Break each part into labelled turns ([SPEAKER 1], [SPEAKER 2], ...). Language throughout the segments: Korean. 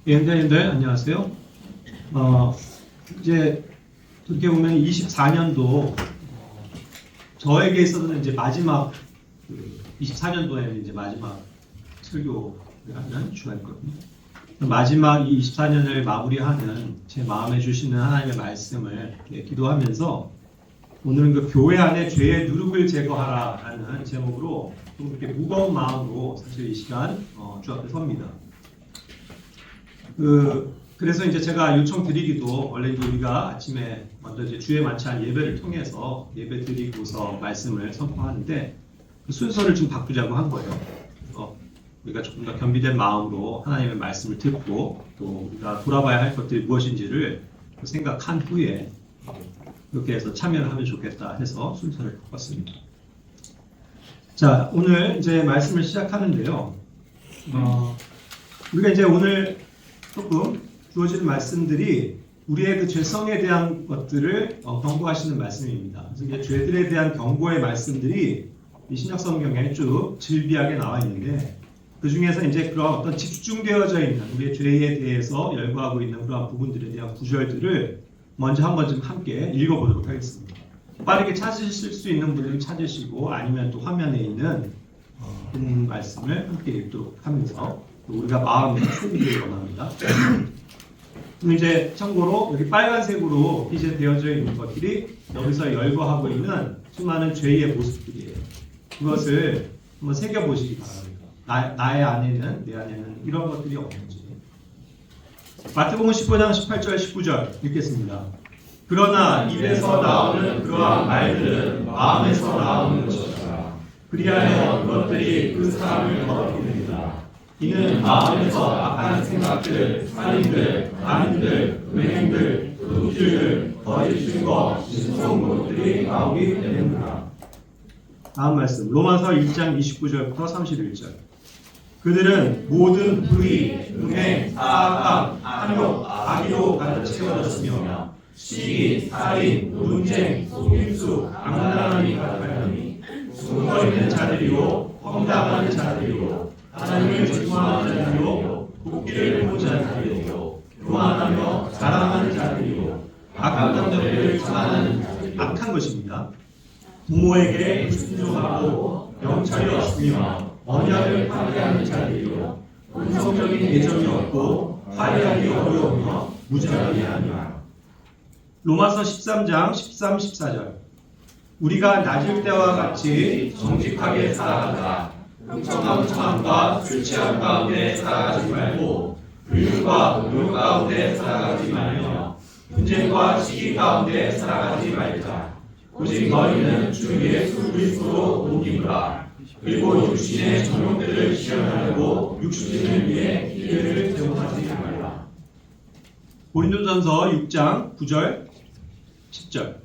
[SPEAKER 1] 위원장님들 안녕하세요. 이제 어떻게 보면 24년도 저에게 있어서는 이제 마지막 24년도에는 이제 마지막 설교를 하는 주간이거든요. 마지막 이 24년을 마무리하는 제 마음에 주시는 하나님의 말씀을 기도하면서 오늘은 그 교회 안에 죄의 누룩을 제거하라라는 제목으로 좀 이렇게 무거운 마음으로 사실 이 시간 주 앞에 섭니다. 그래서 이제 제가 요청드리기도 원래 이제 우리가 아침에 먼저 이제 주의 만찬 예배를 통해서 예배 드리고서 말씀을 선포하는데 그 순서를 좀 바꾸자고 한 거예요. 그래서 우리가 조금 더 겸비된 마음으로 하나님의 말씀을 듣고 또 우리가 돌아봐야 할 것들이 무엇인지를 생각한 후에 그렇게 해서 참여를 하면 좋겠다 해서 순서를 바꿨습니다. 자, 오늘 이제 말씀을 시작하는데요. 우리가 이제 오늘 조금 주어지는 말씀들이 우리의 그 죄성에 대한 것들을 경고하시는 말씀입니다. 그래서 이제 죄들에 대한 경고의 말씀들이 이 신약 성경에 쭉 질비하게 나와 있는데 그 중에서 이제 그런 어떤 집중되어져 있는 우리의 죄에 대해서 열거하고 있는 그런 부분들에 대한 구절들을 먼저 한번 좀 함께 읽어보도록 하겠습니다. 빠르게 찾으실 수 있는 분들은 찾으시고 아니면 또 화면에 있는 말씀을 함께 읽도록 하면서 우리가 마음에 초기를 원합니다. 이제 참고로 여기 빨간색으로 이제 되어져 있는 것들이 여기서 열거하고 있는 수많은 죄의 모습들이에요. 그것을 한번 새겨보시기 바랍니다. 나의 안에는, 내 안에는 이런 것들이 없는지. 마태복음 15장 18절 19절 읽겠습니다. 그러나 입에서 나오는 그러한 말들은 마음에서 나오는 것이다. 그리하여 그것들이 그 사람을 더럽힙니다. 이는 마음에서 악한 생각들, 살인들, 간음들, 음행들, 도둑질들, 거짓 증거, 신성 것들이 나오기 때문이다. 다음 말씀 로마서 1장 29절부터 31절. 그들은 모든 불의, 음행, 사악함, 탐욕, 악의로 가득 채워졌으며 시기, 살인, 논쟁, 속임수, 악랄함이 가득하니 숨어 있는 자들이요 험담하는 자들이요 하나님을 증오하는 자들이요 복기를 보는 자들이요 교만하며 자랑하는 자들이요 악한 것들을 전하는 자들이요 악한 것입니다. 부모에게 순종하고 명철이 없으며 언약을 파괴하는 자들이요 본성적인 애정이 없고 화해하기 어려우며 무자비하니 아니라. 로마서 13장 13, 14절. 우리가 낮을 때와 같이 정직하게 살아가자. 흥청함과 술 취함 가운데 살아가지 말고 불륜과 음욕 가운데 살아가지 말며 분쟁과 시기 가운데 살아가지 말자. 오직 너희는 주 예수 그리스도로 옷 입으라. 그리고 육신의 정욕들을 실현하려고 육신을 위해 기회를 제공하지 말라. 고린도전서 6장 9절 10절.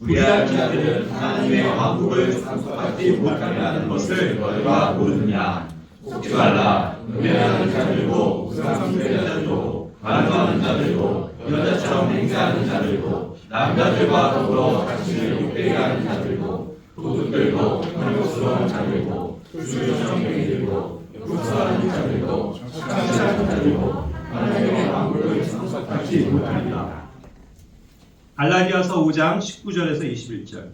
[SPEAKER 1] 우리 같은 자들은 하나님의 왕국을 상속받지 못하리라는 것을 너희가 모르느냐. 속지 말라. 음행하는 자들도 우상숭배하는 자들도 간음하는 자들도 여자처럼 행세하는 자들도 남자들과 더불어 자신을 욕되게 하는 자들도 도둑들도 탐욕스러운 자들도 술주정뱅이들도 역사하는 자들도 착취하는 자들도 하나님의 왕국을 상속받지 못하리라. 갈라디아서 5장 19절에서 21절.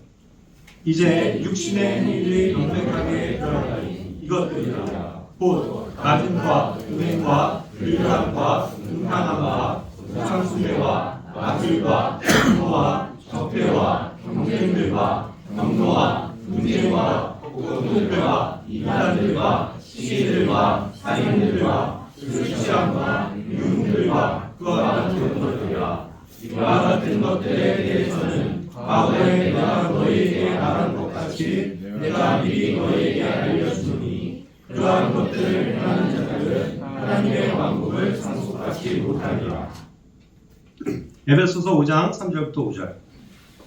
[SPEAKER 1] 이제 육신의 행위들이 명백하게 드러나니 이것들이라. 곧 가증과 음행과 불륜함과 음탕함과 우상숭배와 마술과 분노와 적폐와 경쟁들과 경노와 분쟁과 독배와 이단들과 시기들과 살인들과 술취함과 유흥들과 그와 같은 것들이라. 이와 같은 것들에 대해서는 과거에 내가 너희에게 말한 것 같이 내가 미리 너희에게 알려주노니 그러한 것들을 행하는 자들은 하나님의 왕국을 상속받지 못하리라. 에베소서 5장 3절부터 5절.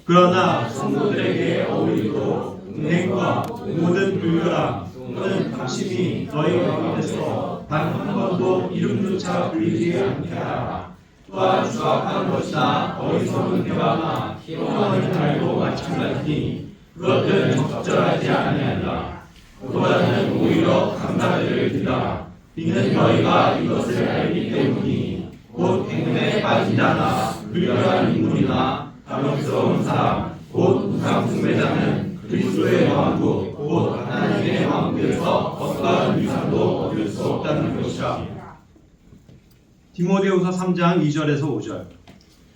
[SPEAKER 1] 그러나 성도들에게 어울리도록 음행과 모든 불결함 또는 탐심이 너희 가운데서 단 한 번도 이름조차 불리지 않게 하라. 또한 수악한 것이나 어리석은 대화나 희롱하는 말도 마찬가지니 그것들은 적절하지 아니하리라. 그보다는 오히려 감사를 드리라.
[SPEAKER 2] 이는 너희가 이것을 알기 때문이니 곧 행운에 빠진 자나 불결한 인물이나 탐욕스러운 사람 곧 우상 숭배자는 그리스도의 왕국 곧 하나님의 왕국에서 어떠한 위상도 얻을 수 없다는 것이라.
[SPEAKER 1] 디모데후서 3장 2절에서 5절.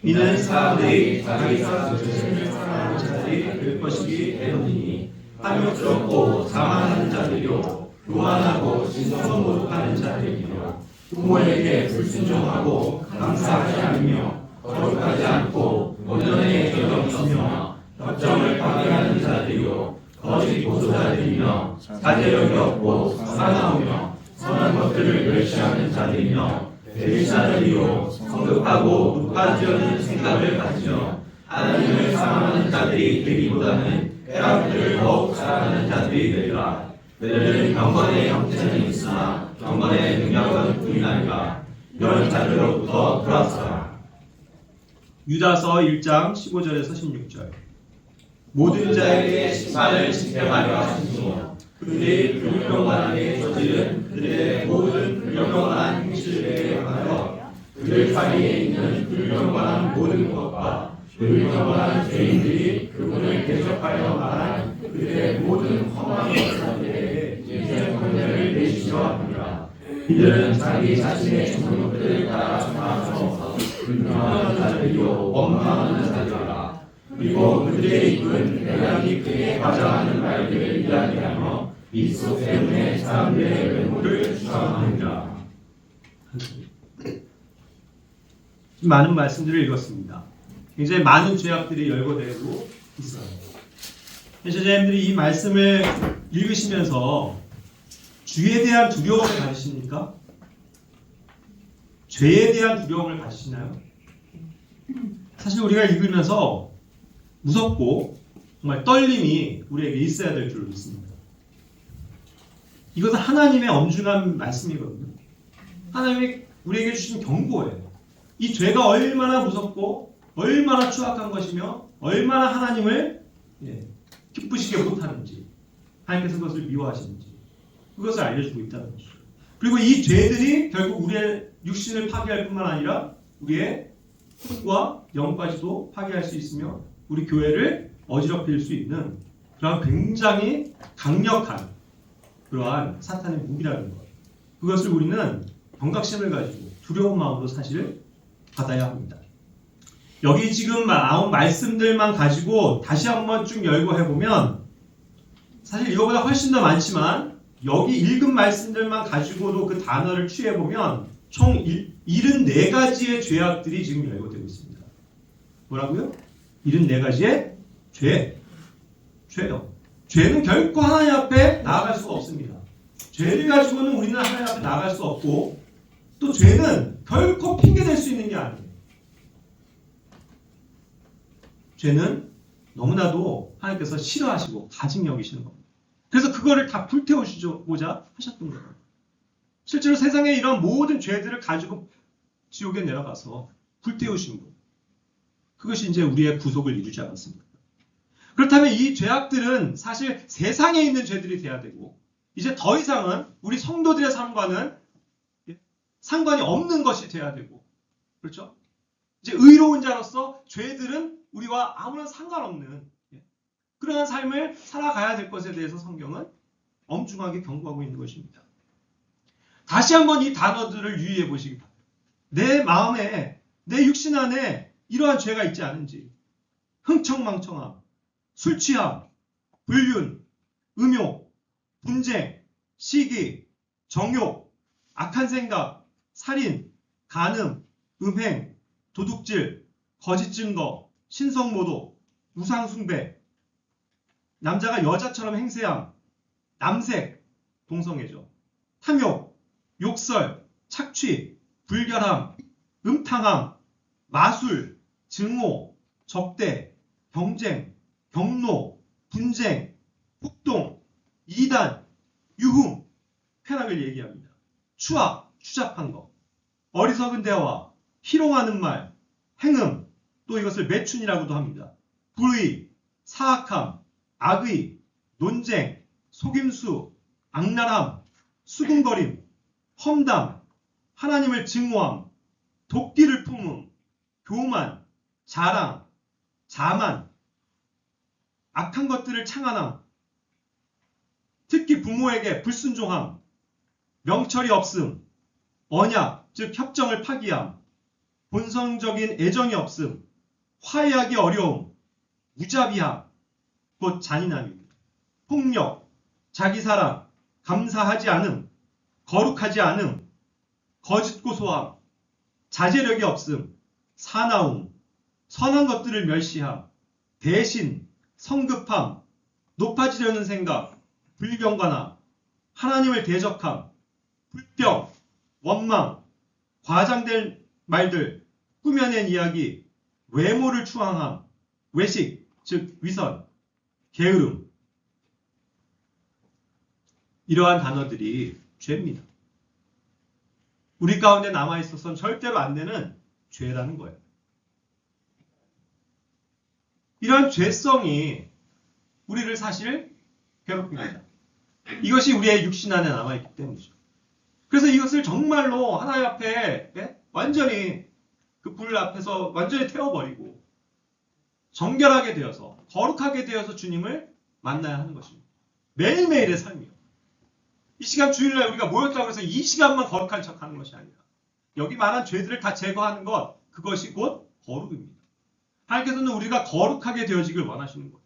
[SPEAKER 2] 이는 사람들이 자기 자신을 사랑하는 자들이 될 것이기 때문이니 탐욕스럽고 자만하는 자들이요 교만하고 신성을 못하는 자들이며 부모에게 불순종하고 감사하지 않으며 거룩하지 않고 본연의 개념이 없으며 협정을 파괴하는 자들이요 거짓 보소자들이며 자제력이 없고 사나우며 선한 것들을 멸시하는 자들이며 대리자들이요 성급하고 높아지려는 생각을 가지며 하나님을 사랑하는 자들이 되기보다는 쾌락들을 더욱 사랑하는 자들이 되리라. 그들은 경건의 형체는 있으나 경건의 능력은 부인하리라. 이런 자들로부터 돌아서라.
[SPEAKER 1] 유다서 1장 15절에서 16절.
[SPEAKER 2] 모든 자에게 심판을 집행하려 하시며 그들이 불경건하게 저지른 그들의 모든 불경건한 행실에 관하여 그들 사이에 있는 불경건한 모든 것과 불경건한 죄인들이 그분을 대적하여 말한 그들의 모든 험한 것에 대해 이제 판결을 내리시려 합니다. 이들은 자기 자신의 정욕들을 따라 정하서 불평하는 자들이요 원망하는 자들이라. 그리고 그들의 입은 대단히 크게 과장하는 말들을 이야기하며 빗속 때문에 사람들의 외모를 추앙합니다.
[SPEAKER 1] 많은 말씀들을 읽었습니다. 굉장히 많은 죄악들이 열거되고 있어요. 제자님들이 이 말씀을 읽으시면서 주에 대한 두려움을 가지십니까? 죄에 대한 두려움을 가지시나요? 사실 우리가 읽으면서 무섭고 정말 떨림이 우리에게 있어야 될 줄 믿습니다. 이것은 하나님의 엄중한 말씀이거든요. 하나님이 우리에게 주신 경고예요. 이 죄가 얼마나 무섭고 얼마나 추악한 것이며 얼마나 하나님을 기쁘시게 못하는지, 하나님께서 그것을 미워하시는지 그것을 알려주고 있다는 것이죠. 그리고 이 죄들이 결국 우리의 육신을 파괴할 뿐만 아니라 우리의 혼과 영까지도 파괴할 수 있으며 우리 교회를 어지럽힐 수 있는 그러한 굉장히 강력한 그러한 사탄의 무기라는 것. 그것을 우리는 경각심을 가지고 두려운 마음으로 사실을 받아야 합니다. 여기 지금 나온 말씀들만 가지고 다시 한번 쭉 열거해보면 사실 이거보다 훨씬 더 많지만 여기 읽은 말씀들만 가지고도 그 단어를 취해보면 총 74가지의 죄악들이 지금 열거되고 있습니다. 뭐라고요? 74가지의 죄요. 죄는 결코 하나님 앞에 나아갈 수가 없습니다. 죄를 가지고는 우리는 하나님 앞에 나아갈 수 없고 또 죄는 결코 핑계댈 수 있는 게 아니에요. 죄는 너무나도 하나님께서 싫어하시고 가증 여기시는 겁니다. 그래서 그거를 다 불태우시고자 하셨던 거예요. 실제로 세상에 이런 모든 죄들을 가지고 지옥에 내려가서 불태우신 분. 그것이 이제 우리의 구속을 이루지 않았습니까? 그렇다면 이 죄악들은 사실 세상에 있는 죄들이 돼야 되고 이제 더 이상은 우리 성도들의 삶과는 상관이 없는 것이 돼야 되고 그렇죠? 이제 의로운 자로서 죄들은 우리와 아무런 상관없는 그러한 삶을 살아가야 될 것에 대해서 성경은 엄중하게 경고하고 있는 것입니다. 다시 한번 이 단어들을 유의해 보시기 바랍니다. 내 마음에, 내 육신 안에 이러한 죄가 있지 않은지 흥청망청함, 술취함, 불륜, 음욕, 분쟁, 시기, 정욕, 악한 생각, 살인, 간음, 음행, 도둑질, 거짓 증거, 신성모독, 우상숭배, 남자가 여자처럼 행세함, 남색, 동성애죠. 탐욕, 욕설, 착취, 불결함, 음탕함, 마술, 증오, 적대, 경쟁, 경노, 분쟁, 폭동, 이단, 유흥, 쾌락을 얘기합니다. 추악, 추잡한 것, 어리석은 대화, 희롱하는 말, 행음, 또 이것을 매춘이라고도 합니다. 불의, 사악함, 악의, 논쟁, 속임수, 악랄함, 수군거림, 험담, 하나님을 증오함, 독기를 품음, 교만, 자랑, 자만, 악한 것들을 창안함, 특히 부모에게 불순종함, 명철이 없음, 언약, 즉 협정을 파기함, 본성적인 애정이 없음, 화해하기 어려움, 무자비함, 곧 잔인함입니다. 폭력, 자기사랑, 감사하지 않음, 거룩하지 않음, 거짓 고소함, 자제력이 없음, 사나움, 선한 것들을 멸시함, 대신, 성급함, 높아지려는 생각, 불경건함, 하나님을 대적함, 불평, 원망, 과장된 말들, 꾸며낸 이야기, 외모를 추앙함, 외식, 즉 위선, 게으름. 이러한 단어들이 죄입니다. 우리 가운데 남아있어서는 절대로 안 되는 죄라는 거예요. 이러한 죄성이 우리를 사실 괴롭힙니다. 이것이 우리의 육신 안에 남아있기 때문이죠. 그래서 이것을 정말로 하나님 앞에 완전히 그 불 앞에서 완전히 태워버리고 정결하게 되어서 거룩하게 되어서 주님을 만나야 하는 것입니다. 매일매일의 삶이요. 이 시간 주일날 우리가 모였다고 해서 이 시간만 거룩한 척하는 것이 아니라 여기 말한 죄들을 다 제거하는 것, 그것이 곧 거룩입니다. 하나님께서는 우리가 거룩하게 되어지길 원하시는 거예요.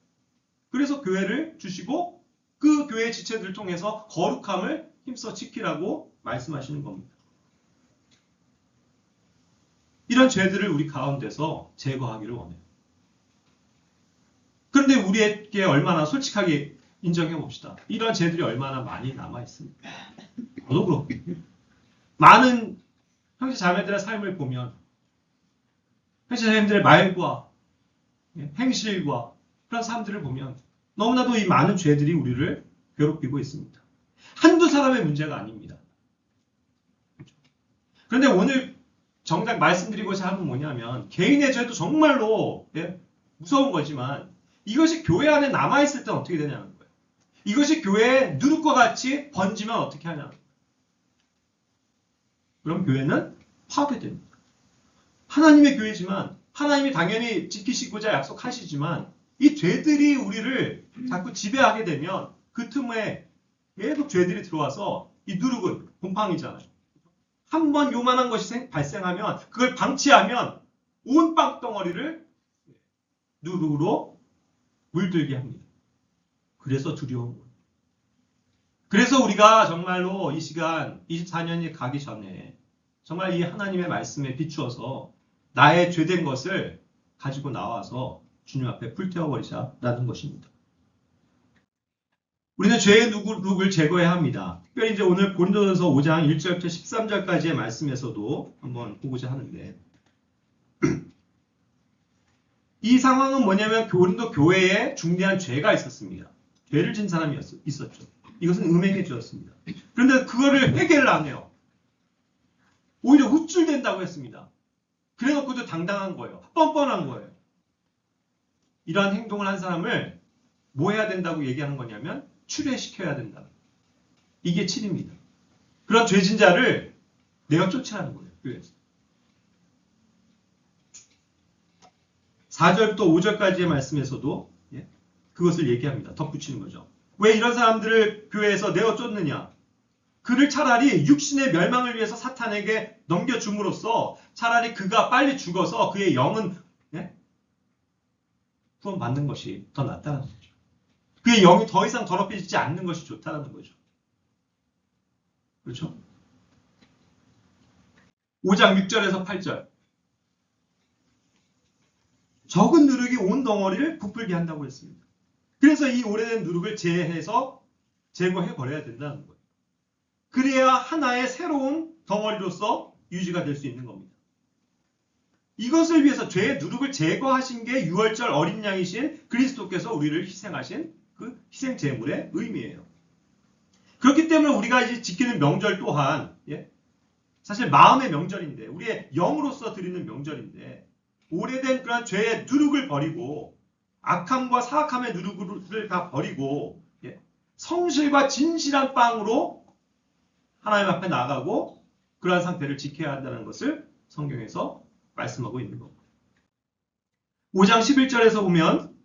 [SPEAKER 1] 그래서 교회를 주시고 그 교회의 지체들을 통해서 거룩함을 힘써 지키라고 말씀하시는 겁니다. 이런 죄들을 우리 가운데서 제거하기를 원해요. 그런데 우리에게 얼마나 솔직하게 인정해 봅시다. 이런 죄들이 얼마나 많이 남아있습니다. 저도 그렇고 많은 형제 자매들의 삶을 보면 형제 자매들의 말과 행실과 그런 사람들을 보면 너무나도 이 많은 죄들이 우리를 괴롭히고 있습니다. 한두 사람의 문제가 아닙니다. 그런데 오늘 정작 말씀드리고자 하는 건 뭐냐면 개인의 죄도 정말로 무서운 거지만 이것이 교회 안에 남아있을 땐 어떻게 되냐는 거예요. 이것이 교회에 누룩과 같이 번지면 어떻게 하냐는 거예요. 그럼 교회는 파괴됩니다. 하나님의 교회지만 하나님이 당연히 지키시고자 약속하시지만 이 죄들이 우리를 자꾸 지배하게 되면 그 틈에 계속 죄들이 들어와서 이 누룩은 곰팡이잖아요. 한 번 요만한 것이 발생하면 그걸 방치하면 온 빵덩어리를 누룩으로 물들게 합니다. 그래서 두려운 거예요. 그래서 우리가 정말로 이 시간 24년이 가기 전에 정말 이 하나님의 말씀에 비추어서 나의 죄된 것을 가지고 나와서 주님 앞에 불태워버리자라는 것입니다. 우리는 죄의 누룩을 제거해야 합니다. 특별히 이제 오늘 고린도전서 5장 1절부터 13절까지의 말씀에서도 한번 보고자 하는데 이 상황은 뭐냐면 고린도 교회에 중대한 죄가 있었습니다. 죄를 진 사람이 있었죠. 이것은 음행의 죄였습니다. 그런데 그거를 회개를 안 해요. 오히려 우쭐댄다고 했습니다. 그래놓고도 당당한 거예요. 뻔뻔한 거예요. 이러한 행동을 한 사람을 뭐 해야 된다고 얘기하는 거냐면 추례시켜야 된다. 이게 7입니다. 그런 죄진 자를 내가 쫓아야 하는 거예요. 교회에서. 4절부터 5절까지의 말씀에서도 그것을 얘기합니다. 덧붙이는 거죠. 왜 이런 사람들을 교회에서 내어 쫓느냐? 그를 차라리 육신의 멸망을 위해서 사탄에게 넘겨줌으로써 차라리 그가 빨리 죽어서 그의 영은 구원받는 것이 더 낫다는 거죠. 그의 영이 더 이상 더럽혀지지 않는 것이 좋다는 거죠. 그렇죠? 5장 6절에서 8절. 적은 누룩이 온 덩어리를 부풀게 한다고 했습니다. 그래서 이 오래된 누룩을 제해서 제거해버려야 된다는 거예요. 그래야 하나의 새로운 덩어리로서 유지가 될 수 있는 겁니다. 이것을 위해서 죄의 누룩을 제거하신 게 유월절 어린 양이신 그리스도께서 우리를 희생하신 그 희생 제물의 의미예요. 그렇기 때문에 우리가 이제 지키는 명절 또한 사실 마음의 명절인데 우리의 영으로서 드리는 명절인데 오래된 그런 죄의 누룩을 버리고 악함과 사악함의 누룩을 다 버리고 성실과 진실한 빵으로 하나님 앞에 나가고 그러한 상태를 지켜야 한다는 것을 성경에서 말씀하고 있는 겁니다. 5장 11절에서 보면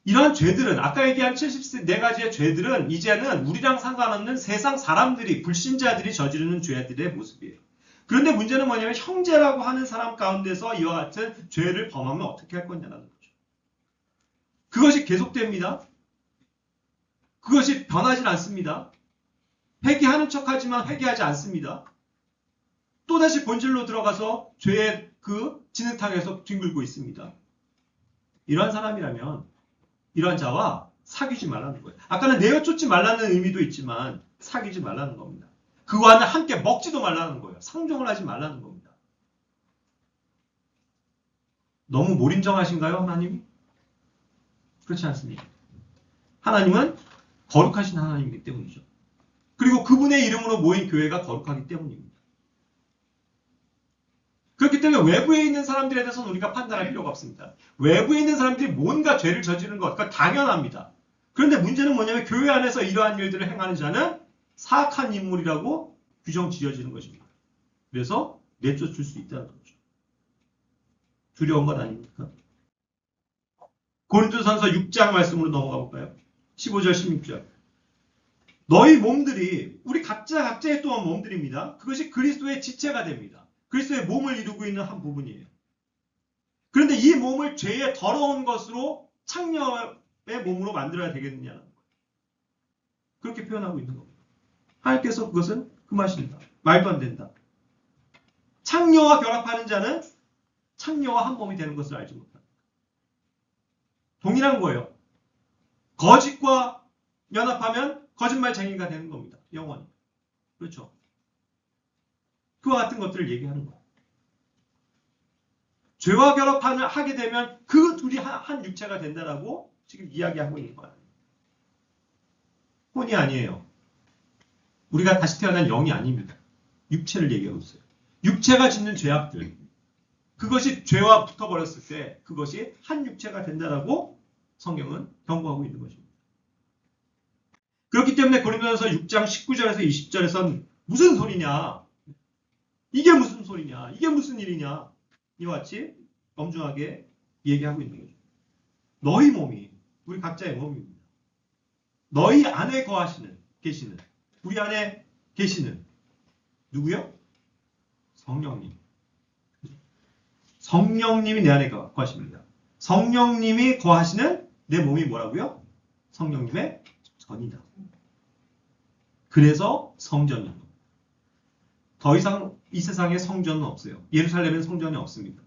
[SPEAKER 1] 이러한 죄들은 아까 얘기한 74가지의 죄들은 이제는 우리랑 상관없는 세상 사람들이 불신자들이 저지르는 죄들의 모습이에요. 그런데 문제는 뭐냐면 형제라고 하는 사람 가운데서 이와 같은 죄를 범하면 어떻게 할 거냐는 거죠. 그것이 계속됩니다. 그것이 변하진 않습니다. 회개하는 척하지만 회개하지 않습니다. 또다시 본질로 들어가서 죄의 그 진흙탕에서 뒹굴고 있습니다. 이러한 사람이라면 이러한 자와 사귀지 말라는 거예요. 아까는 내어쫓지 말라는 의미도 있지만 사귀지 말라는 겁니다. 그와는 함께 먹지도 말라는 거예요. 상종을 하지 말라는 겁니다. 너무 몰인정하신가요, 하나님? 그렇지 않습니다. 하나님은 거룩하신 하나님이기 때문이죠. 그리고 그분의 이름으로 모인 교회가 거룩하기 때문입니다. 그렇기 때문에 외부에 있는 사람들에 대해서는 우리가 판단할 필요가 없습니다. 외부에 있는 사람들이 뭔가 죄를 저지르는 것, 그러니까 당연합니다. 그런데 문제는 뭐냐면 교회 안에서 이러한 일들을 행하는 자는 사악한 인물이라고 규정 지어지는 것입니다. 그래서 내쫓을 수 있다는 거죠. 두려운 것 아닙니까? 고린도전서 6장 말씀으로 넘어가 볼까요? 15절 16절. 너희 몸들이 우리 각자의 또한 몸들입니다. 그것이 그리스도의 지체가 됩니다. 그리스도의 몸을 이루고 있는 한 부분이에요. 그런데 이 몸을 죄의 더러운 것으로 창녀의 몸으로 만들어야 되겠느냐는 거예요. 그렇게 표현하고 있는 겁니다. 하나님께서 그것은 금하신다. 말도 안 된다. 창녀와 결합하는 자는 창녀와 한 몸이 되는 것을 알지 못한다. 동일한 거예요. 거짓과 연합하면 거짓말쟁이가 되는 겁니다. 영원히. 그렇죠. 그와 같은 것들을 얘기하는 거예요. 죄와 결합하게 되면 그 둘이 한 육체가 된다라고 지금 이야기하고 있는 거예요. 혼이 아니에요. 우리가 다시 태어난 영이 아닙니다. 육체를 얘기하고 있어요. 육체가 짓는 죄악들. 그것이 죄와 붙어버렸을 때 그것이 한 육체가 된다라고 성경은 경고하고 있는 것입니다. 그렇기 때문에 고린도전서 6장 19절에서 20절에선 무슨 소리냐? 이게 무슨 소리냐? 이게 무슨 일이냐? 이와 같이 엄중하게 얘기하고 있는 거죠. 너희 몸이 우리 각자의 몸입니다. 너희 안에 계시는 우리 안에 계시는 누구요? 성령님. 성령님이 내 안에 거하십니다. 성령님이 거하시는 내 몸이 뭐라고요? 성령님의 전이다. 그래서 성전입니다. 더 이상 이 세상에 성전은 없어요. 예루살렘엔 성전이 없습니다.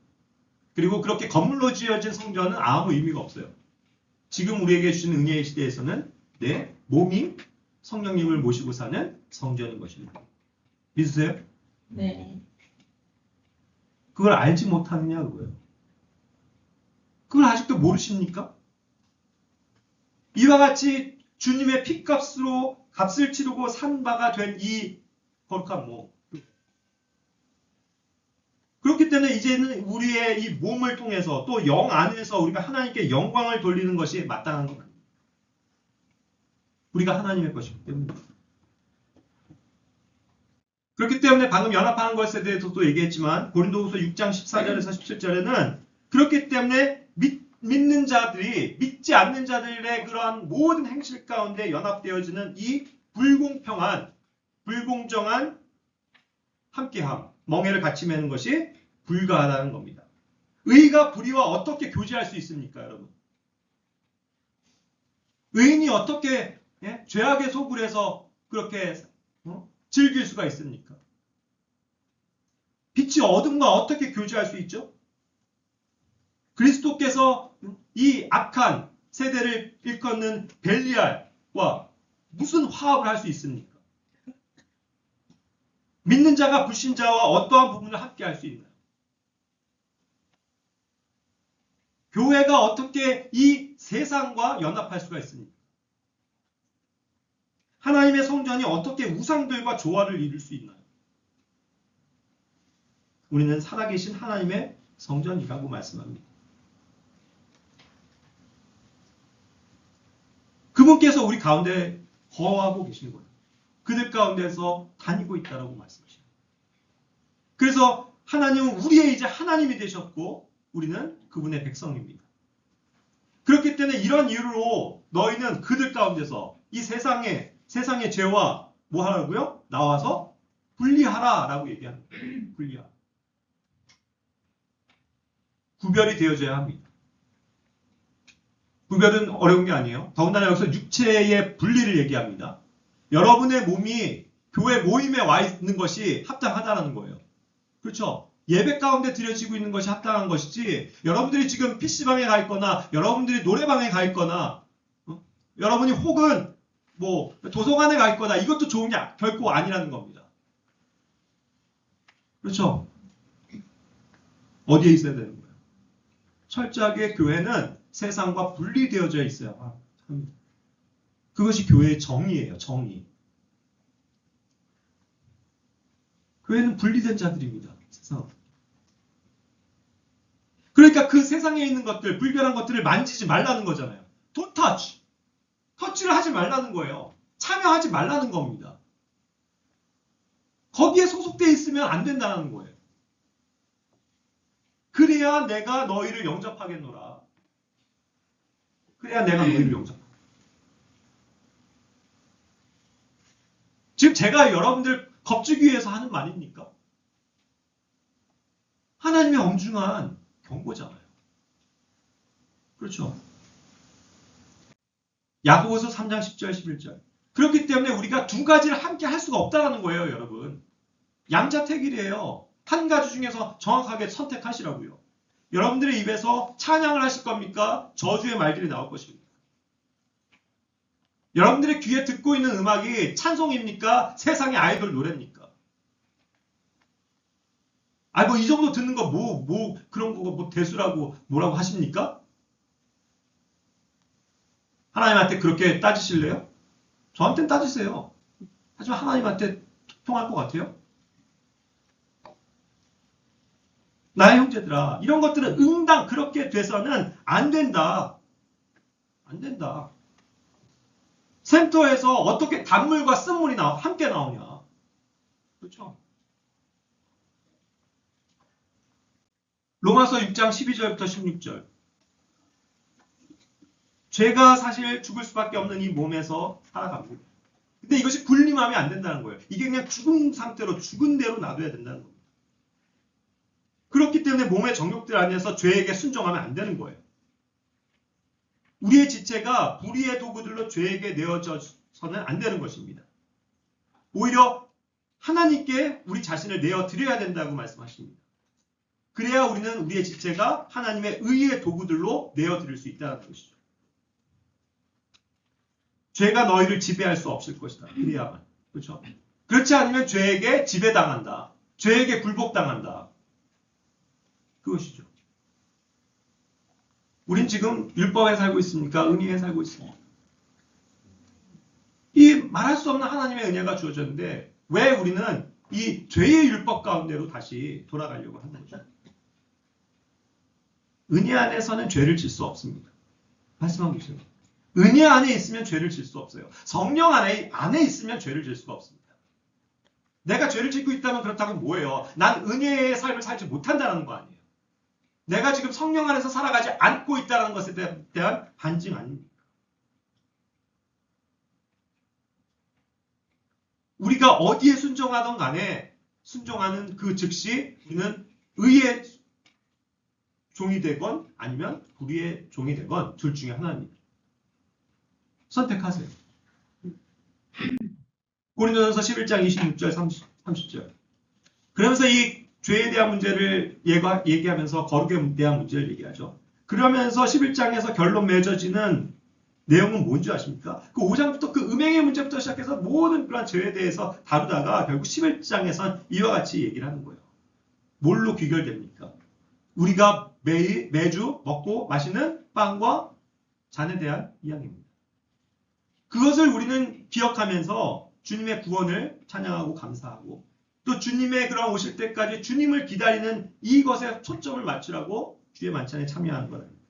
[SPEAKER 1] 그리고 그렇게 건물로 지어진 성전은 아무 의미가 없어요. 지금 우리에게 주신 은혜의 시대에서는 내 몸이 성령님을 모시고 사는 성전인 것입니다. 믿으세요?
[SPEAKER 3] 네.
[SPEAKER 1] 그걸 알지 못하느냐 그거예요. 그걸 아직도 모르십니까? 이와 같이 주님의 피값으로 값을 치르고 산 바가 된 이 거룩한 몸. 그렇기 때문에 이제는 우리의 이 몸을 통해서 또 영 안에서 우리가 하나님께 영광을 돌리는 것이 마땅한 겁니다. 우리가 하나님의 것이기 때문에. 그렇기 때문에 방금 연합하는 것에 대해서도 얘기했지만 고린도후서 6장 14절에서 17절에는 그렇기 때문에 믿는 자들이 믿지 않는 자들의 그러한 모든 행실 가운데 연합되어지는 이 불공평한, 불공정한 함께함, 멍에를 같이 매는 것이 불가하다는 겁니다. 의가 불의와 어떻게 교제할 수 있습니까, 여러분? 의인이 어떻게 죄악의 속을 해서 그렇게 즐길 수가 있습니까? 빛이 어둠과 어떻게 교제할 수 있죠? 그리스도께서 이 악한 세대를 일컫는 벨리알과 무슨 화합을 할 수 있습니까? 믿는 자가 불신자와 어떠한 부분을 함께 할 수 있나요? 교회가 어떻게 이 세상과 연합할 수가 있습니까? 하나님의 성전이 어떻게 우상들과 조화를 이룰 수 있나요? 우리는 살아계신 하나님의 성전이라고 말씀합니다. 그분께서 우리 가운데 거하고 계신 거예요. 그들 가운데서 다니고 있다라고 말씀하십니다. 그래서 하나님은 우리의 이제 하나님이 되셨고 우리는 그분의 백성입니다. 그렇기 때문에 이런 이유로 너희는 그들 가운데서 이 세상의 죄와 뭐 하라고요? 나와서 분리하라라고 얘기합니다. 분리하라. 구별이 되어져야 합니다. 구별은 어려운 게 아니에요. 더군다나 여기서 육체의 분리를 얘기합니다. 여러분의 몸이 교회 모임에 와 있는 것이 합당하다는 거예요. 그렇죠? 예배 가운데 드려지고 있는 것이 합당한 것이지 여러분들이 지금 PC방에 가 있거나 여러분들이 노래방에 가 있거나 여러분이 혹은 뭐 도서관에 가 있거나 이것도 좋은 게 결코 아니라는 겁니다. 그렇죠? 어디에 있어야 되는 거예요? 철저하게 교회는 세상과 분리되어져 있어야 합니다. 그것이 교회의 정의예요. 정의. 교회는 분리된 자들입니다. 세상. 그러니까 그 세상에 있는 것들, 불결한 것들을 만지지 말라는 거잖아요. Don't touch. 터치를 하지 말라는 거예요. 참여하지 말라는 겁니다. 거기에 소속되어 있으면 안 된다는 거예요. 그래야 내가 너희를 영접하겠노라. 그래야 내가 너희를 영접하겠노라. 지금 제가 여러분들 겁주기 위해서 하는 말입니까? 하나님의 엄중한 경고잖아요. 그렇죠? 야고보서 3장 10절 11절. 그렇기 때문에 우리가 두 가지를 함께 할 수가 없다는 거예요, 여러분. 양자택일이에요. 한 가지 중에서 정확하게 선택하시라고요. 여러분들의 입에서 찬양을 하실 겁니까? 저주의 말들이 나올 것입니까? 여러분들의 귀에 듣고 있는 음악이 찬송입니까? 세상의 아이돌 노래입니까? 뭐 이 정도 듣는 거 그런 거 뭐 대수라고 뭐라고 하십니까? 하나님한테 그렇게 따지실래요? 저한테는 따지세요. 하지만 하나님한테 통할 것 같아요? 나의 형제들아, 이런 것들은 응당 그렇게 돼서는 안 된다. 안 된다. 센터에서 어떻게 단물과 쓴물이 함께 나오냐. 그렇죠? 로마서 6장 12절부터 16절. 죄가 사실 죽을 수밖에 없는 이 몸에서 살아갑니다. 근데 이것이 군림하면 안 된다는 거예요. 이게 그냥 죽은 상태로 죽은 대로 놔둬야 된다는 겁니다. 그렇기 때문에 몸의 정욕들 안에서 죄에게 순종하면 안 되는 거예요. 우리의 지체가 불의의 도구들로 죄에게 내어져서는 안 되는 것입니다. 오히려 하나님께 우리 자신을 내어드려야 된다고 말씀하십니다. 그래야 우리는 우리의 지체가 하나님의 의의 도구들로 내어드릴 수 있다는 것이죠. 죄가 너희를 지배할 수 없을 것이다. 그래야만. 그렇죠? 그렇지 않으면 죄에게 지배당한다. 죄에게 굴복당한다. 그것이죠. 우린 지금 율법에 살고 있습니까? 은혜에 살고 있습니까? 이 말할 수 없는 하나님의 은혜가 주어졌는데 왜 우리는 이 죄의 율법 가운데로 다시 돌아가려고 하는 거죠? 은혜 안에서는 죄를 질 수 없습니다. 말씀하고 계세요. 은혜 안에 있으면 죄를 질 수 없어요. 성령 안에 있으면 죄를 질 수가 없습니다. 내가 죄를 짓고 있다면 그렇다고 뭐예요? 난 은혜의 삶을 살지 못한다는 거 아니에요. 내가 지금 성령 안에서 살아가지 않고 있다는 것에 대한 반증 아닙니까? 우리가 어디에 순종하던 간에 순종하는 그 즉시 우리는 의의 종이 되건 아니면 불의의 종이 되건 둘 중에 하나입니다. 선택하세요. 고린도전서 11장 26절 30절. 그러면서 이 죄에 대한 문제를 얘기하면서 거룩에 대한 문제를 얘기하죠. 그러면서 11장에서 결론 맺어지는 내용은 뭔지 아십니까? 그 5장부터 그 음행의 문제부터 시작해서 모든 그런 죄에 대해서 다루다가 결국 11장에선 이와 같이 얘기를 하는 거예요. 뭘로 귀결됩니까? 우리가 매주 먹고 마시는 빵과 잔에 대한 이야기입니다. 그것을 우리는 기억하면서 주님의 구원을 찬양하고 감사하고 또 주님의 그런 오실 때까지 주님을 기다리는 이것에 초점을 맞추라고 주의 만찬에 참여하는 거랍니다.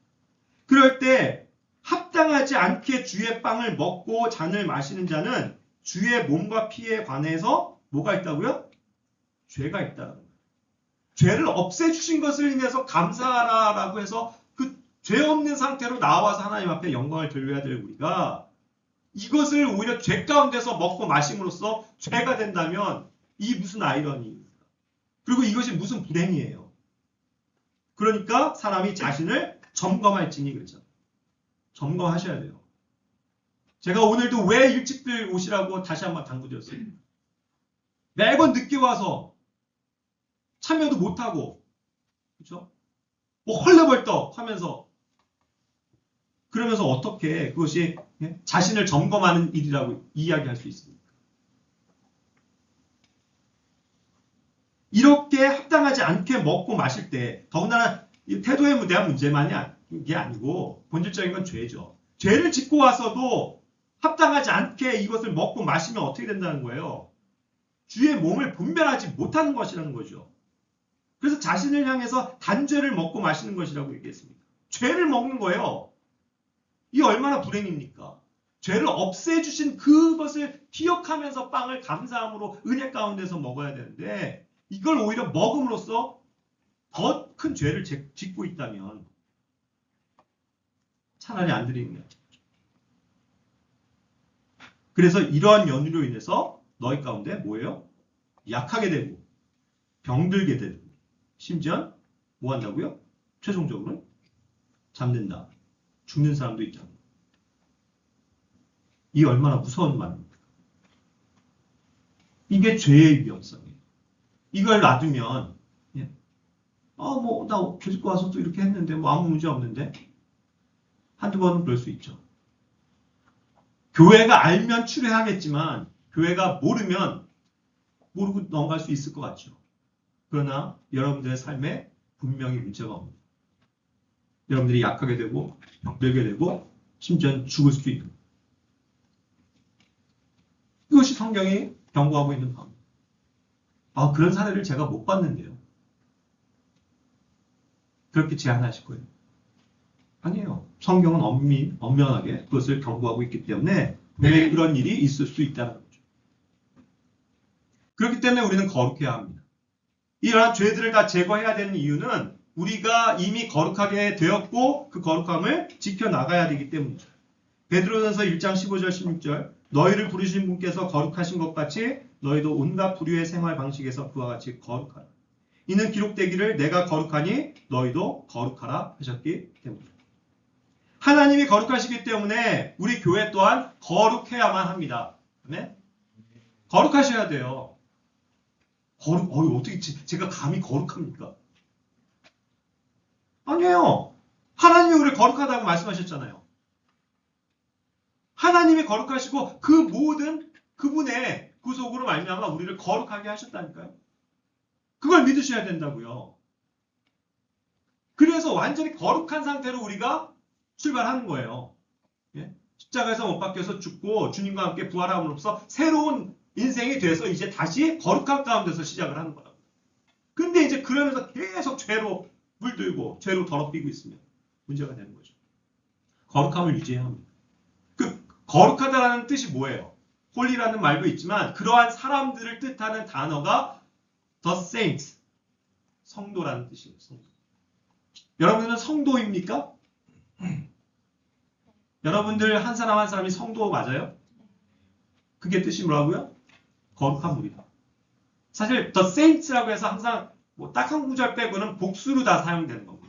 [SPEAKER 1] 그럴 때 합당하지 않게 주의 빵을 먹고 잔을 마시는 자는 주의 몸과 피에 관해서 뭐가 있다고요? 죄가 있다. 죄를 없애주신 것을 인해서 감사하라라고 해서 그 죄 없는 상태로 나와서 하나님 앞에 영광을 돌려야 될 우리가 이것을 오히려 죄 가운데서 먹고 마심으로써 죄가 된다면 이 무슨 아이러니입니까? 그리고 이것이 무슨 불행이에요. 그러니까 사람이 자신을 점검할지니 그렇죠. 점검하셔야 돼요. 제가 오늘도 왜 일찍들 오시라고 다시 한번 당부드렸어요. 매번 늦게 와서 참여도 못하고 그렇죠? 뭐 헐레벌떡 하면서 그러면서 어떻게 그것이 자신을 점검하는 일이라고 이야기할 수 있습니까? 이렇게 합당하지 않게 먹고 마실 때 더군다나 태도에 대한 문제만이 게 아니고 본질적인 건 죄죠. 죄를 짓고 와서도 합당하지 않게 이것을 먹고 마시면 어떻게 된다는 거예요? 주의 몸을 분별하지 못하는 것이라는 거죠. 그래서 자신을 향해서 단죄를 먹고 마시는 것이라고 얘기했습니다. 죄를 먹는 거예요. 이 얼마나 불행입니까? 죄를 없애주신 그것을 기억하면서 빵을 감사함으로 은혜 가운데서 먹어야 되는데 이걸 오히려 먹음으로써 더 큰 죄를 짓고 있다면 차라리 안 드리는 게 낫죠. 그래서 이러한 연유로 인해서 너희 가운데 뭐예요? 약하게 되고 병들게 되고 심지어 뭐 한다고요? 최종적으로 잠든다. 죽는 사람도 있다. 이 얼마나 무서운 말입니까? 이게 죄의 위험성이에요. 이걸 놔두면 나 교집 와서 또 이렇게 했는데 뭐 아무 문제 없는데 한두 번은 그럴 수 있죠. 교회가 알면 추례하겠지만 교회가 모르면 모르고 넘어갈 수 있을 것 같죠. 그러나 여러분들의 삶에 분명히 문제가 옵니다. 여러분들이 약하게 되고 병들게 되고 심지어 죽을 수도 있는 거예요. 이것이 성경이 경고하고 있는 바입니다. 그런 사례를 제가 못 봤는데요. 그렇게 제안하실 거예요. 아니에요. 성경은 엄연하게 그것을 경고하고 있기 때문에 분명히 그런 일이 있을 수 있다는 거죠. 그렇기 때문에 우리는 거룩해야 합니다. 이러한 죄들을 다 제거해야 되는 이유는 우리가 이미 거룩하게 되었고 그 거룩함을 지켜나가야 되기 때문이죠. 베드로전서 1장 15절 16절 너희를 부르신 분께서 거룩하신 것 같이 너희도 온갖 불의의 생활 방식에서 그와 같이 거룩하라. 이는 기록되기를 내가 거룩하니 너희도 거룩하라 하셨기 때문이다. 하나님이 거룩하시기 때문에 우리 교회 또한 거룩해야만 합니다. 네? 거룩하셔야 돼요. 어떻게 제가 감히 거룩합니까? 아니에요. 하나님이 우리를 거룩하다고 말씀하셨잖아요. 하나님이 거룩하시고 그 모든 그분의 구속으로 말미암아 우리를 거룩하게 하셨다니까요. 그걸 믿으셔야 된다고요. 그래서 완전히 거룩한 상태로 우리가 출발하는 거예요. 십자가에서 못 박혀서 죽고 주님과 함께 부활함으로써 새로운 인생이 돼서 이제 다시 거룩한 가운데서 시작을 하는 거라고. 근데 이제 그러면서 계속 죄로 물들고 죄로 더럽히고 있으면 문제가 되는 거죠. 거룩함을 유지해야 합니다. 그 거룩하다라는 뜻이 뭐예요? 홀리라는 말도 있지만 그러한 사람들을 뜻하는 단어가 the saints, 성도라는 뜻이에요. 성도. 여러분들은 성도입니까? 여러분들 한 사람 한 사람이 성도 맞아요? 그게 뜻이 뭐라고요? 거룩한 무리다. 사실 the saints라고 해서 항상 딱 한 구절 빼고는 복수로 다 사용되는 겁니다.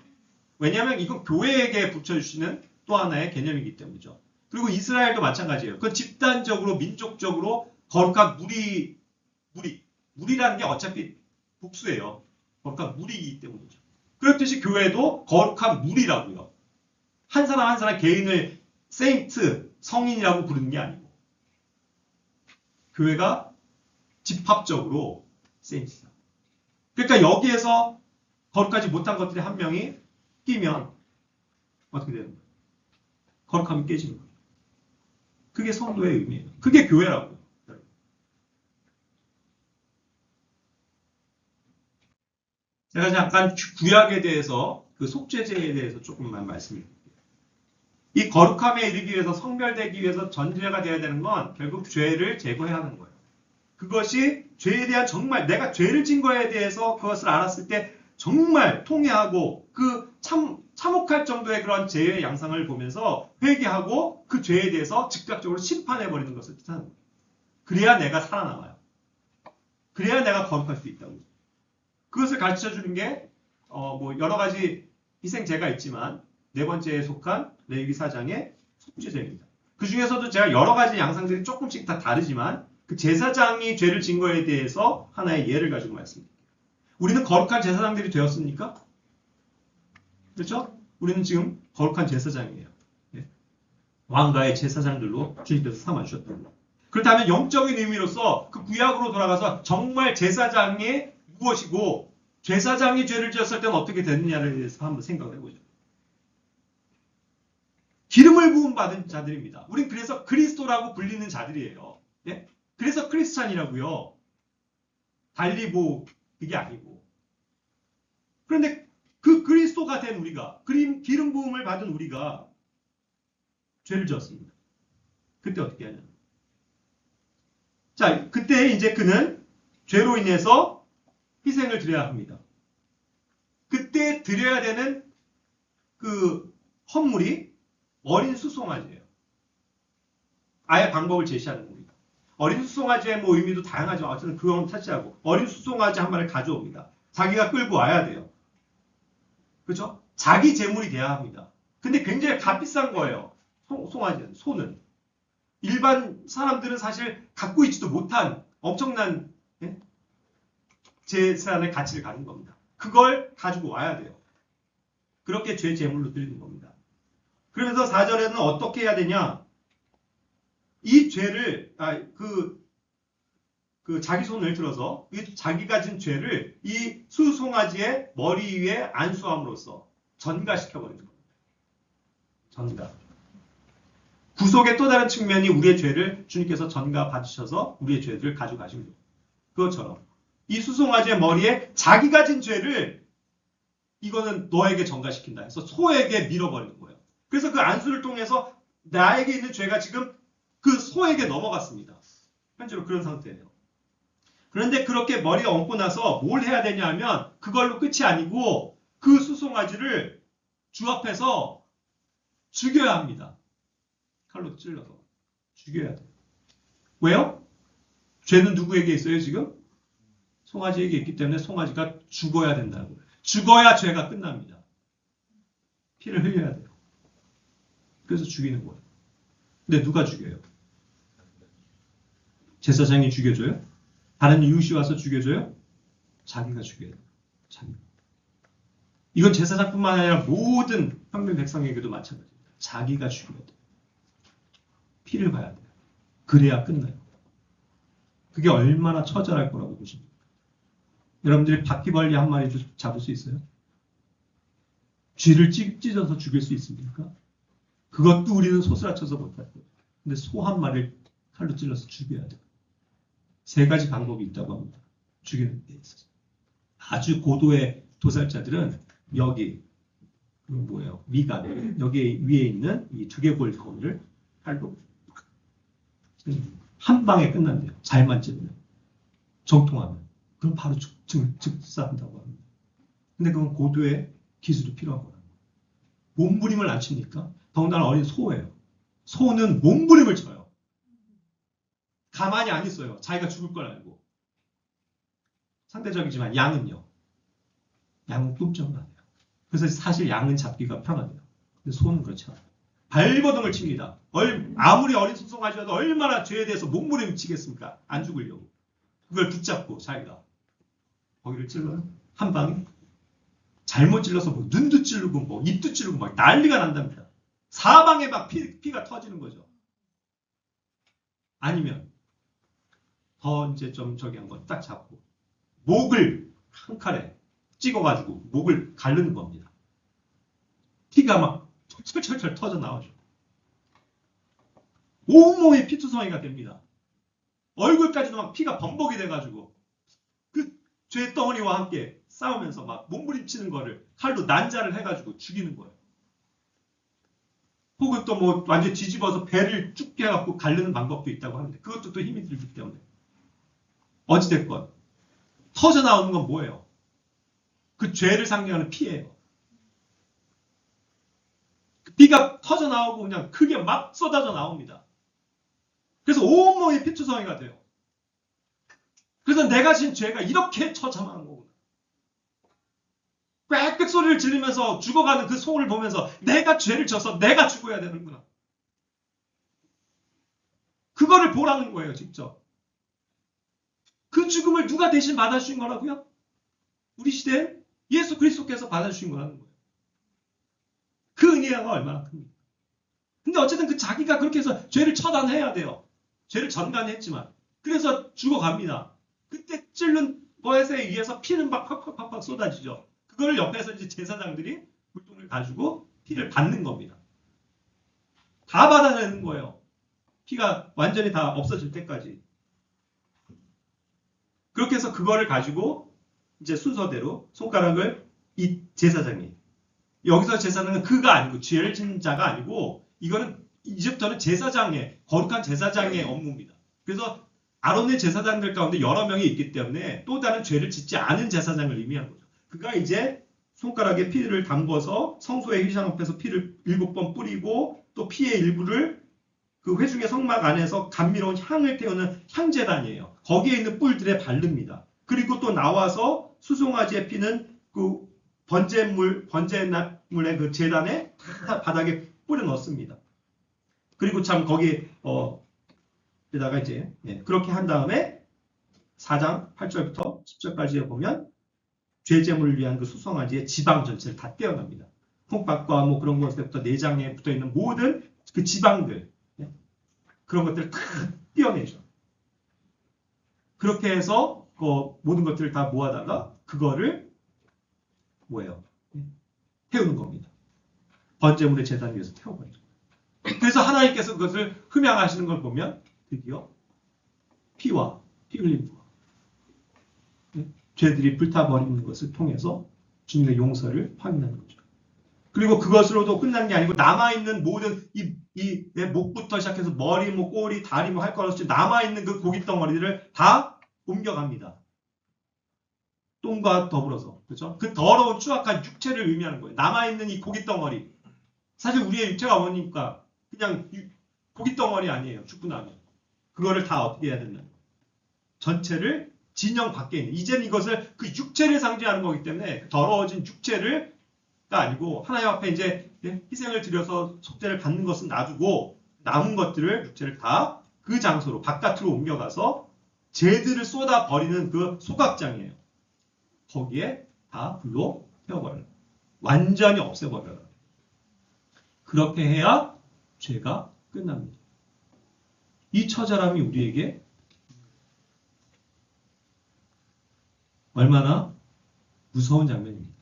[SPEAKER 1] 왜냐하면 이건 교회에게 붙여주시는 또 하나의 개념이기 때문이죠. 그리고 이스라엘도 마찬가지예요. 그 집단적으로 민족적으로 거룩한 무리라는 게 어차피 복수예요. 거룩한 무리이기 때문이죠. 그렇듯이 교회도 거룩한 무리라고요. 한 사람 한 사람 개인을 세인트, 성인이라고 부르는 게 아니고 교회가 집합적으로 세인트다. 그러니까 여기에서 거룩하지 못한 것들이 한 명이 끼면 어떻게 되는 거예요? 거룩함이 깨지는 거예요. 그게 성도의 의미예요. 그게 교회라고요. 제가 잠깐 구약에 대해서 그 속죄제에 대해서 조금만 말씀드릴게요. 이 거룩함에 이르기 위해서 성별되기 위해서 전제가 되어야 되는 건 결국 죄를 제거해야 하는 거예요. 그것이 죄에 대한 정말 내가 죄를 진 거에 대해서 그것을 알았을 때 정말 통회하고 그 참혹할 정도의 그런 죄의 양상을 보면서 회개하고 그 죄에 대해서 즉각적으로 심판해버리는 것을 뜻하는 거예요. 그래야 내가 살아남아요. 그래야 내가 거룩할 수 있다고. 그것을 가르쳐 주는 게 뭐 여러 가지 희생제가 있지만 네 번째에 속한 레위기 4장의 속죄제입니다. 그 중에서도 제가 여러 가지 양상들이 조금씩 다 다르지만 그 제사장이 죄를 진 거에 대해서 하나의 예를 가지고 말씀드릴게요. 우리는 거룩한 제사장들이 되었습니까? 그렇죠? 우리는 지금 거룩한 제사장이에요. 예. 왕가의 제사장들로 주님께서 삼아주셨다는 거. 그렇다면 영적인 의미로서 그 구약으로 돌아가서 정말 제사장이 무엇이고 제사장이 죄를 지었을 때는 어떻게 됐느냐에 대해서 한번 생각을 해보죠. 기름을 부음 받은 자들입니다. 우린 그래서 그리스도라고 불리는 자들이에요. 예? 그래서 크리스찬이라고요. 달리 뭐 그게 아니고. 그런데 그 그리스도가 된 우리가 기름 부음을 받은 우리가 죄를 지었습니다. 그때 어떻게 하냐? 자, 그때 이제 그는 죄로 인해서 희생을 드려야 합니다. 그때 드려야 되는 그 헌물이 어린 수송아지예요. 아예 방법을 제시하는 겁니다. 어린 수송아지의 뭐 의미도 다양하지만 어쨌든 그건 차치하고 어린 수송아지 한 마리를 가져옵니다. 자기가 끌고 와야 돼요. 그렇죠? 자기 재물이 돼야 합니다. 근데 굉장히 값비싼 거예요. 송아지는, 소는. 일반 사람들은 사실 갖고 있지도 못한 엄청난 재산의 가치를 가진 겁니다. 그걸 가지고 와야 돼요. 그렇게 죄 제물로 드리는 겁니다. 그러면서 4절에는 어떻게 해야 되냐? 이 죄를 그 자기 손을 들어서 자기가 진 죄를 이 수송아지의 머리 위에 안수함으로써 전가시켜버리는 겁니다. 전가. 구속의 또 다른 측면이 우리의 죄를 주님께서 전가 받으셔서 우리의 죄들을 가져가신 거예요. 그것처럼 이 수송아지의 머리에 자기가 진 죄를 이거는 너에게 전가시킨다 해서 소에게 밀어버리는 거예요. 그래서 그 안수를 통해서 나에게 있는 죄가 지금 그 소에게 넘어갔습니다. 현재로 그런 상태예요. 그런데 그렇게 머리에 얹고 나서 뭘 해야 되냐 하면 그걸로 끝이 아니고 그 수송아지를 주 앞에서 죽여야 합니다. 칼로 찔러서 죽여야 돼요. 왜요? 죄는 누구에게 있어요 지금? 송아지에게 있기 때문에 송아지가 죽어야 된다는 거예요. 죽어야 죄가 끝납니다. 피를 흘려야 돼요. 그래서 죽이는 거예요. 근데 누가 죽여요? 제사장이 죽여줘요? 다른 이웃이 와서 죽여줘요? 자기가 죽여야 돼요. 자기가. 이건 제사장뿐만 아니라 모든 평민 백성에게도 마찬가지입니다. 자기가 죽여야 돼요. 피를 봐야 돼요. 그래야 끝나요. 그게 얼마나 처절할 거라고 보십니까? 여러분들이 바퀴벌레 한 마리도 잡을 수 있어요? 쥐를 찢어서 죽일 수 있습니까? 그것도 우리는 소스라쳐서 못할 거예요. 근데 소 한 마리를 칼로 찔러서 죽여야 돼요. 세 가지 방법이 있다고 합니다. 죽이는 데 있어서. 아주 고도의 도살자들은 여기 뭐예요? 미간 여기 위에 있는 이 두개골 거기를 칼로 한 방에 끝난대요. 잘만 찌르면. 정통하면. 그럼 바로 즉사한다고 합니다. 근데 그건 고도의 기술이 필요한 거예요. 몸부림을 안 칩니까? 더군다나 어린 소예요. 소는 몸부림을 쳐요. 가만히 안 있어요. 자기가 죽을 걸 알고. 상대적이지만 양은요. 양은 끔찍은 안 해요. 그래서 사실 양은 잡기가 편하대요. 근데 소는 그렇지 않아요. 발버둥을 칩니다. 아무리 어린 수송아지여도 얼마나 죄에 대해서 몸부림을 치겠습니까? 안 죽으려고. 그걸 붙잡고 자기가 거기를 찔러요. 한 방에. 잘못 찔러서 뭐 눈도 찌르고 뭐 입도 찌르고 막 난리가 난답니다. 사방에 막 피가 터지는 거죠. 아니면 더 이제 좀 저기 한 거 딱 잡고 목을 한 칼에 찍어가지고 목을 가르는 겁니다. 피가 막 철철철 터져 나오죠. 온몸이 피투성이가 됩니다. 얼굴까지도 막 피가 범벅이 돼가지고 그 죄덩어리와 함께 싸우면서 막 몸부림치는 거를 칼로 난자를 해가지고 죽이는 거예요. 혹은 또 뭐 완전 뒤집어서 배를 쭉 해갖고 가르는 방법도 있다고 하는데 그것도 또 힘이 들기 때문에 어찌됐건 터져 나오는 건 뭐예요? 그 죄를 상징하는 피예요. 그 피가 터져 나오고 그냥 크게 막 쏟아져 나옵니다. 그래서 온몸이 피투성이가 돼요. 그래서 내가 진 죄가 이렇게 처참한 거구나. 꽥꽥 소리를 지르면서 죽어가는 그 소를 보면서 내가 죄를 져서 내가 죽어야 되는구나. 그거를 보라는 거예요, 직접. 그 죽음을 누가 대신 받아주신 거라고요? 우리 시대에 예수 그리스도께서 받아주신 거라는 거예요. 그 은혜가 얼마나 큽니까? 근데 어쨌든 그 자기가 그렇게 해서 죄를 처단해야 돼요. 죄를 전간했지만. 그래서 죽어갑니다. 그때 찔른 것에 의해서 피는 막 팍팍팍팍 쏟아지죠. 그거를 옆에서 이제 제사장들이 물통을 가지고 피를 받는 겁니다. 다 받아내는 거예요. 피가 완전히 다 없어질 때까지. 그렇게 해서 그거를 가지고 이제 순서대로 손가락을 이 제사장이 여기서 제사장은 그가 아니고 죄를 짓는 자가 아니고 이거는 이제부터는 제사장의 거룩한 제사장의 업무입니다. 그래서 아론의 제사장들 가운데 여러 명이 있기 때문에 또 다른 죄를 짓지 않은 제사장을 의미하는 거죠. 그가 이제 손가락에 피를 담궈서 성소의 휘장 앞에서 피를 7번 뿌리고 또 피의 일부를 그 회중의 성막 안에서 감미로운 향을 태우는 향제단이에요. 거기에 있는 뿔들에 바릅니다. 그리고 또 나와서 수송아지의 피는 그 번제물의 그 제단에 다 바닥에 뿌려 넣습니다. 그리고 참 거기 에다가 이제 그렇게 한 다음에 4장 8절부터 10절까지에 보면 죄제물을 위한 그 수송아지의 지방 전체를 다 떼어납니다. 콩밥과 뭐 그런 것부터 내장에 붙어 있는 모든 그 지방들 그런 것들을 다 떼어내죠. 그렇게 해서 그 모든 것들을 다 모아다가 그거를 뭐예요? 태우는 겁니다. 번제물의 제단 위에서 태워버리죠. 그래서 하나님께서 그것을 흠양하시는 걸 보면 드디어 피와 피 흘림과 죄들이 불타버리는 것을 통해서 주님의 용서를 확인하는 거죠. 그리고 그것으로도 끝난 게 아니고 남아있는 모든 내 목부터 시작해서 머리, 뭐 꼬리, 다리 뭐 할 것 없이 남아있는 그 고깃 덩어리들을 다 옮겨갑니다. 똥과 더불어서. 그렇죠? 그 더러운 추악한 육체를 의미하는 거예요. 남아있는 이 고깃 덩어리. 사실 우리의 육체가 뭐니까 그냥 고깃 덩어리 아니에요. 죽고 나면. 그거를 다 어떻게 해야 되냐. 전체를 진영 밖에 있는. 이제는 이것을 그 육체를 상징하는 거기 때문에 더러워진 육체를 가 아니고 하나님 앞에 이제 희생을 드려서 속죄를 받는 것은 놔두고 남은 것들을 육체를 다 그 장소로 바깥으로 옮겨가서 죄들을 쏟아 버리는 그 소각장이에요. 거기에 다 불로 태워버려요. 완전히 없애버려요. 그렇게 해야 죄가 끝납니다. 이 처절함이 우리에게 얼마나 무서운 장면입니다.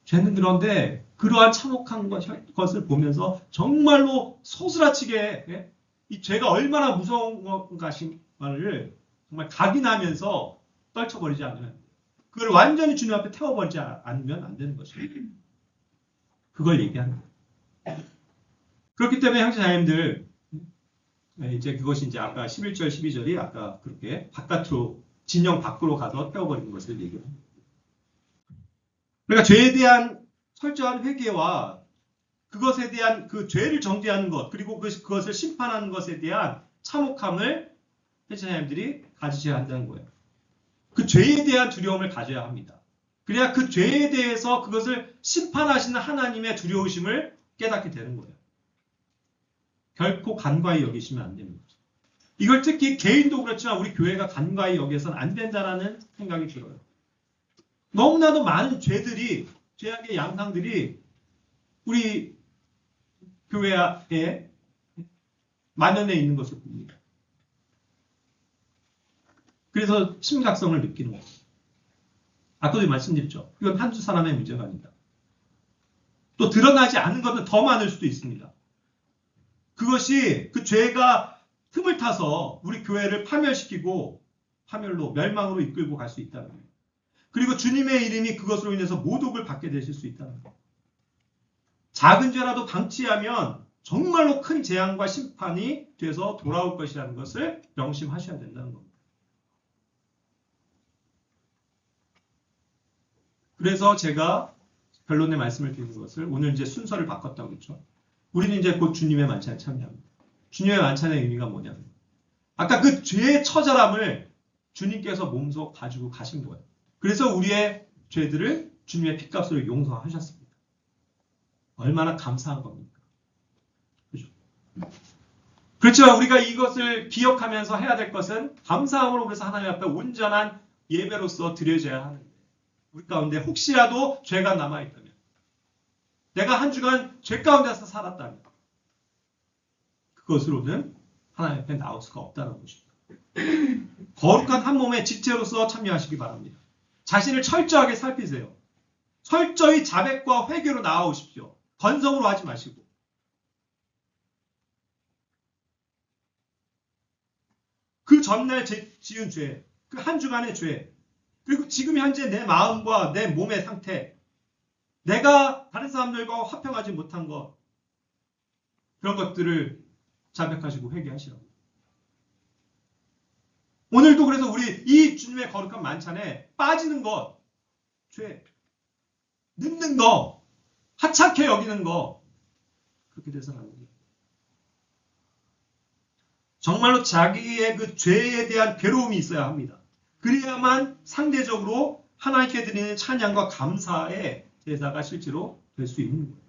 [SPEAKER 1] 죄는 그런데 그러한 참혹한 것을 보면서 정말로 소스라치게 이 죄가 얼마나 무서운 것인가를 정말 각인하면서 떨쳐버리지 않으면 그걸 완전히 주님 앞에 태워버리지 않으면 안 되는 것입니다. 그걸 얘기하는 거예요. 그렇기 때문에 형제자매님들 이제 그것이 이제 아까 11절 12절이 아까 그렇게 바깥으로 진영 밖으로 가서 태워버리는 것을 얘기합니다. 그러니까 죄에 대한 철저한 회개와 그것에 대한 그 죄를 정죄하는 것 그리고 그것을 심판하는 것에 대한 참혹함을 회자님들이 가지셔야 한다는 거예요. 그 죄에 대한 두려움을 가져야 합니다. 그래야 그 죄에 대해서 그것을 심판하시는 하나님의 두려우심을 깨닫게 되는 거예요. 결코 간과히 여기시면 안 됩니다. 이걸 특히 개인도 그렇지만 우리 교회가 간과히 여기서는 안 된다라는 생각이 들어요. 너무나도 많은 죄들이 죄악의 양상들이 우리 교회에 만연해 있는 것을 봅니다. 그래서 심각성을 느끼는 거예요. 아까도 말씀드렸죠. 이건 한두 사람의 문제가 아니다. 또 드러나지 않는 것은 더 많을 수도 있습니다. 그것이 그 죄가 틈을 타서 우리 교회를 파멸시키고 파멸로 멸망으로 이끌고 갈 수 있다는 거예요. 그리고 주님의 이름이 그것으로 인해서 모독을 받게 되실 수 있다는 거예요. 작은 죄라도 방치하면 정말로 큰 재앙과 심판이 돼서 돌아올 것이라는 것을 명심하셔야 된다는 겁니다. 그래서 제가 결론의 말씀을 드리는 것을 오늘 이제 순서를 바꿨다고 했죠. 우리는 이제 곧 주님의 만찬에 참여합니다. 주님의 만찬의 의미가 뭐냐면 아까 그 죄의 처절함을 주님께서 몸소 가지고 가신 거예요. 그래서 우리의 죄들을 주님의 핏값으로 용서하셨습니다. 얼마나 감사한 겁니까? 그렇죠? 그렇죠. 우리가 이것을 기억하면서 해야 될 것은 감사함으로 그래서 하나님 앞에 온전한 예배로서 드려져야 하는데 우리 가운데 혹시라도 죄가 남아있다면 내가 한 주간 죄 가운데서 살았다면 그것으로는 하나님 앞에 나올 수가 없다는 것입니다. 거룩한 한 몸의 지체로서 참여하시기 바랍니다. 자신을 철저하게 살피세요. 철저히 자백과 회개로 나아오십시오. 건성으로 하지 마시고. 그 전날 지은 죄, 그 한 주간의 죄, 그리고 지금 현재 내 마음과 내 몸의 상태, 내가 다른 사람들과 화평하지 못한 것, 그런 것들을 자백하시고 회개하시라고. 오늘도 그래서 우리 이 주님의 거룩한 만찬에 빠지는 것, 죄, 늦는 거, 하찮게 여기는 거, 그렇게 돼서는 안 됩니다. 정말로 자기의 그 죄에 대한 괴로움이 있어야 합니다. 그래야만 상대적으로 하나님께 드리는 찬양과 감사의 제사가 실제로 될 수 있는 거예요.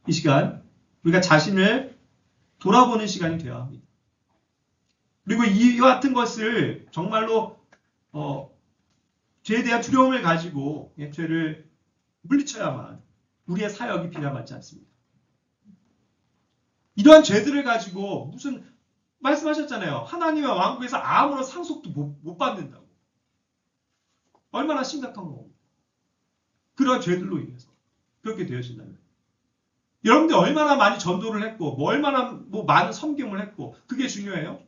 [SPEAKER 1] 이 시간 우리가 자신을 돌아보는 시간이 되어야 합니다. 그리고 이와 같은 것을 정말로 죄에 대한 두려움을 가지고 죄를 물리쳐야만 우리의 사역이 비난받지 않습니다. 이러한 죄들을 가지고 무슨 말씀하셨잖아요. 하나님의 왕국에서 아무런 상속도 못 받는다고. 얼마나 심각한 거고. 그런 죄들로 인해서 그렇게 되어진다면 여러분들 얼마나 많이 전도를 했고 얼마나 많은 섬김을 했고 그게 중요해요?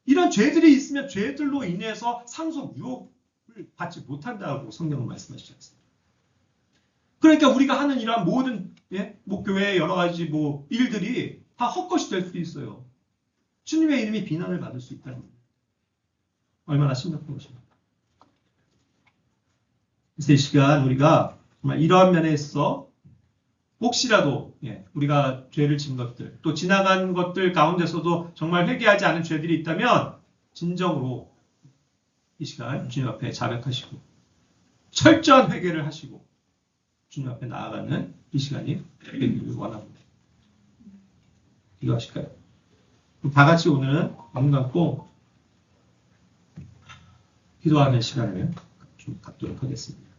[SPEAKER 1] 이런 죄들이 있으면 죄들로 인해서 상속 유혹을 받지 못한다고 성경은 말씀하시지 않습니까? 그러니까 우리가 하는 이러한 모든 교회의 여러 가지 일들이 다 헛것이 될 수 있어요. 주님의 이름이 비난을 받을 수 있다는 거예요. 얼마나 심각한 것입니까? 그래서 이 시간 우리가 정말 이러한 면에 있어 혹시라도 우리가 죄를 지은 것들 또 지나간 것들 가운데서도 정말 회개하지 않은 죄들이 있다면 진정으로 이 시간 주님 앞에 자백하시고 철저한 회개를 하시고 주님 앞에 나아가는 이 시간이 되기를 원합니다. 기도하실까요? 다 같이 오늘은 눈 감고 기도하는 시간을 좀 갖도록 하겠습니다.